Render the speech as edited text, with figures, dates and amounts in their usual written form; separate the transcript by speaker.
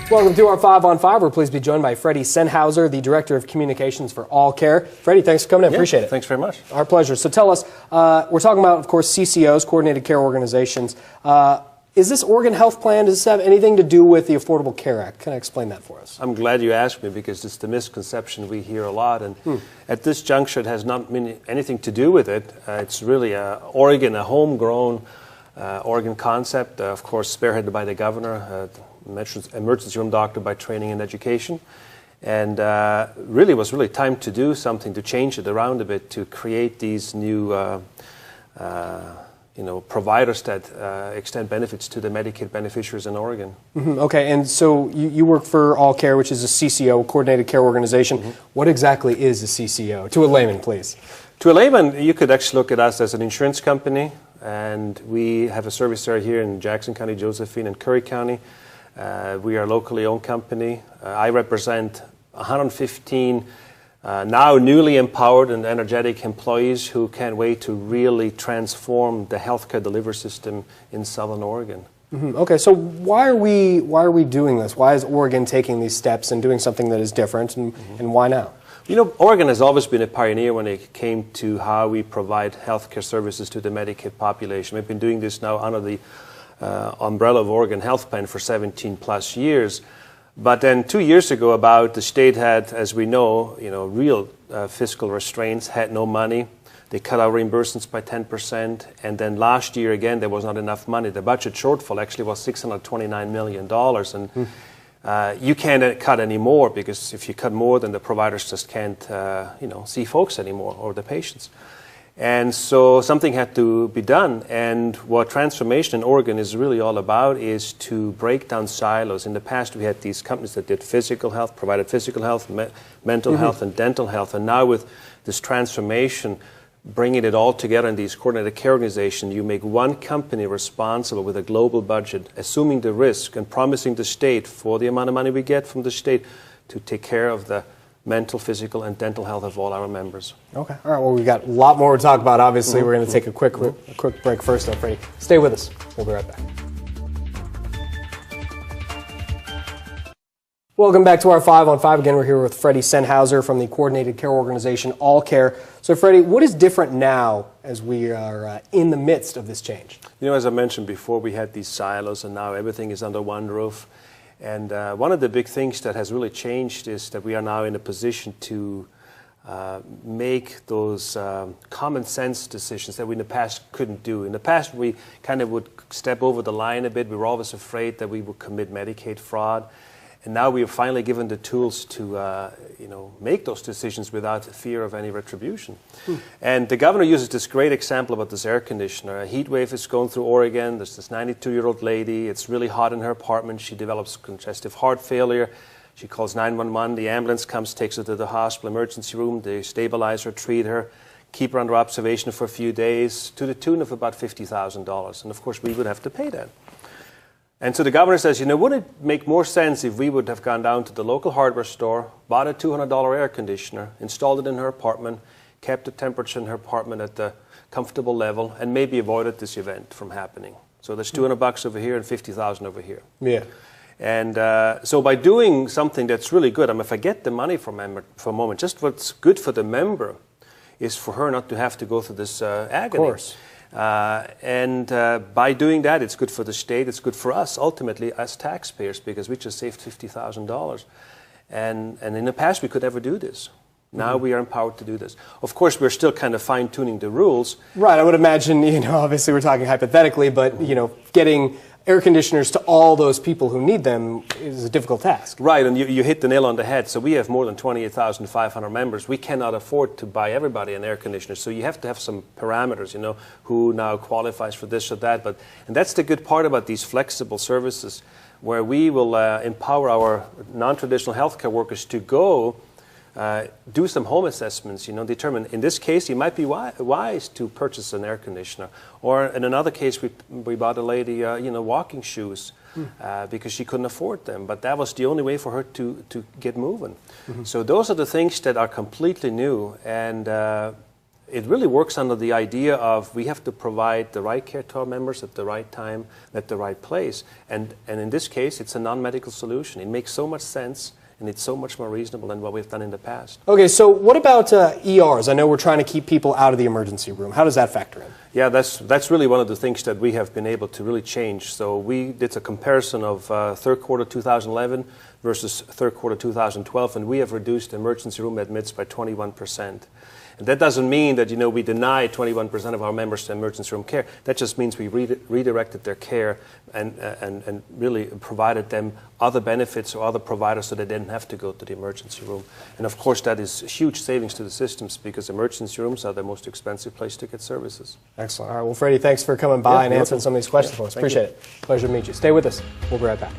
Speaker 1: Welcome to our 5 on 5. We're pleased to be joined by Freddy Sennhauser, the Director of Communications for Allcare. Freddie, thanks for coming in. Appreciate it.
Speaker 2: Thanks very much.
Speaker 1: Our pleasure. So tell us, we're talking about, of course, CCOs, Coordinated Care Organizations. Is this Oregon Health Plan, does this have anything to do with the Affordable Care Act? Can I explain that for us?
Speaker 2: I'm glad you asked me because it's the misconception we hear a lot. And at this juncture, it has not anything to do with it. It's really Oregon, a homegrown Oregon concept, of course, spearheaded by the governor, emergency room doctor by training and education. And really was time to do something to change it around a bit, to create these new providers that extend benefits to the Medicaid beneficiaries in Oregon.
Speaker 1: Okay, and so you work for Allcare, which is a CCO, Coordinated Care Organization. What exactly is a CCO? To a layman, please.
Speaker 2: To a layman, you could actually look at us as an insurance company, and we have a service area here in Jackson County, Josephine, and Curry County. We are a locally owned company. I represent 115 now newly empowered and energetic employees who can't wait to really transform the healthcare delivery system in Southern Oregon.
Speaker 1: Okay, so why are we doing this? Why is Oregon taking these steps and doing something that is different, and why now? You know,
Speaker 2: Oregon has always been a pioneer when it came to how we provide healthcare services to the Medicaid population. We've been doing this now under the umbrella of Oregon Health Plan for 17 plus years. But then 2 years ago, the state had, as we know, real fiscal restraints, had no money. They cut our reimbursements by 10%. And then last year, again, there was not enough money. The budget shortfall actually was $629 million. And you can't cut any more, because if you cut more, then the providers just can't, see folks anymore, or the patients. And so something had to be done, and what transformation in Oregon is really all about is to break down silos. In the past, we had these companies that did physical health, provided physical health, mental health, and dental health. And now with this transformation, bringing it all together in these coordinated care organizations, you make one company responsible with a global budget, assuming the risk and promising the state, for the amount of money we get from the state, to take care of the mental, physical, and dental health of all our members.
Speaker 1: Okay. All right. Well, we've got a lot more to talk about. Obviously, we're going to take a quick break first, though, Freddie. Stay with us. We'll be right back. Welcome back to our 5 on 5. Again, we're here with Freddy Sennhauser from the Coordinated Care Organization, Allcare. So, Freddie, what is different now as we are in the midst of this change?
Speaker 2: As I mentioned before, we had these silos, and now everything is under one roof. And one of the big things that has really changed is that we are now in a position to make those common sense decisions that we in the past couldn't do. In the past, we kind of would step over the line a bit. We were always afraid that we would commit Medicaid fraud. And now we are finally given the tools to make those decisions without fear of any retribution. And the governor uses this great example about this air conditioner. A heat wave is going through Oregon. There's this 92-year-old lady. It's really hot in her apartment. She develops congestive heart failure. She calls 911. The ambulance comes, takes her to the hospital emergency room. They stabilize her, treat her, keep her under observation for a few days, to the tune of about $50,000. And of course, we would have to pay that. And so the governor says, wouldn't it make more sense if we would have gone down to the local hardware store, bought a $200 air conditioner, installed it in her apartment, kept the temperature in her apartment at the comfortable level, and maybe avoided this event from happening? So there's $200 over here and $50,000 over here.
Speaker 1: Yeah.
Speaker 2: And so by doing something that's really good, forget the money for a moment. Just what's good for the member is for her not to have to go through this agony.
Speaker 1: Of course.
Speaker 2: And by doing that, it's good for the state, it's good for us, ultimately, as taxpayers, because we just saved $50,000. And in the past, we could never do this. Now we are empowered to do this. Of course, we're still kind of fine-tuning the rules.
Speaker 1: Right, I would imagine, obviously we're talking hypothetically, but, getting air conditioners to all those people who need them is a difficult task.
Speaker 2: Right, and you hit the nail on the head. So we have more than 28,500 members. We cannot afford to buy everybody an air conditioner. So you have to have some parameters, who now qualifies for this or that. And that's the good part about these flexible services, where we will empower our non-traditional healthcare workers to go do some home assessments, determine, in this case, it might be wise to purchase an air conditioner. Or in another case, we bought a lady, walking shoes because she couldn't afford them. But that was the only way for her to get moving. So those are the things that are completely new. And it really works under the idea of we have to provide the right care to our members at the right time, at the right place. And in this case, it's a non-medical solution. It makes so much sense, and it's so much more reasonable than what we've done in the past.
Speaker 1: Okay, so what about ERs? I know we're trying to keep people out of the emergency room. How does that factor in?
Speaker 2: Yeah, that's really one of the things that we have been able to really change. So we did a comparison of third quarter 2011 versus third quarter 2012, and we have reduced emergency room admits by 21%. And that doesn't mean that, we deny 21% of our members to emergency room care. That just means we redirected their care and really provided them other benefits or other providers so they didn't have to go to the emergency room. And of course, that is huge savings to the systems because emergency rooms are the most expensive place to get services.
Speaker 1: Excellent. All right. Well, Freddie, thanks for coming by and answering some of these questions for us.
Speaker 2: Thank
Speaker 1: Appreciate
Speaker 2: you.
Speaker 1: it. Pleasure to meet you. Stay with us. We'll be right back.